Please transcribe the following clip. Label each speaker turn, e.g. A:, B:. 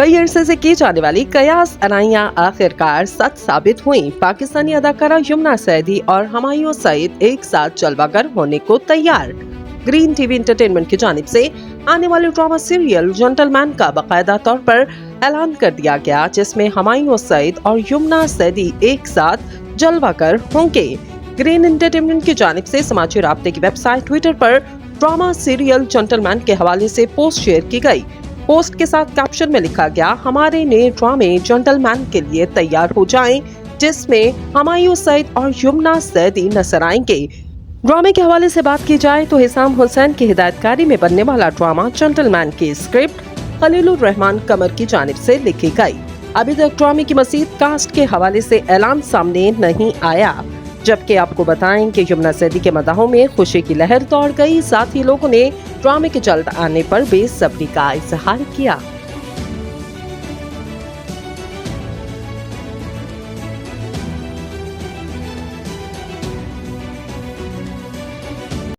A: कई अरसे से की जाने वाली कयास अराइयां आखिरकार सच साबित हुई। पाकिस्तानी अदाकारा यमुना सैदी और हुमायूं सईद एक साथ जलवागर होने को तैयार। ग्रीन टीवी एंटरटेनमेंट की जानिब से आने वाले ड्रामा सीरियल जेंटलमैन का बाकायदा तौर पर ऐलान कर दिया गया, जिसमें हुमायूं सईद और यमुना सैदी एक साथ जलवागर होंगे। ग्रीन एंटरटेनमेंट की जानिब से समाजी राब्ते की वेबसाइट ट्विटर पर ड्रामा सीरियल जेंटलमैन के हवाले से पोस्ट शेयर की गई। पोस्ट के साथ कैप्शन में लिखा गया, हमारे नए ड्रामे जेंटलमैन के लिए तैयार हो जाएं, जिसमें हुमायूं सईद और यमुना सैदी नजर आएंगे। ड्रामे के हवाले से बात की जाए तो हिसाम हुसैन की हिदायतकारी में बनने वाला ड्रामा जेंटलमैन की स्क्रिप्ट खलीलुर रहमान कमर की जानिब से लिखी गई। अभी तक ड्रामे की मज़ीद कास्ट के हवाले से ऐलान सामने नहीं आया, जबकि आपको बताएं कि यमुना सैदी के मदाहों में खुशी की लहर दौड़ गई। साथ ही लोगों ने ड्रामे के जल्द आने पर बेसब्री का इजहार किया।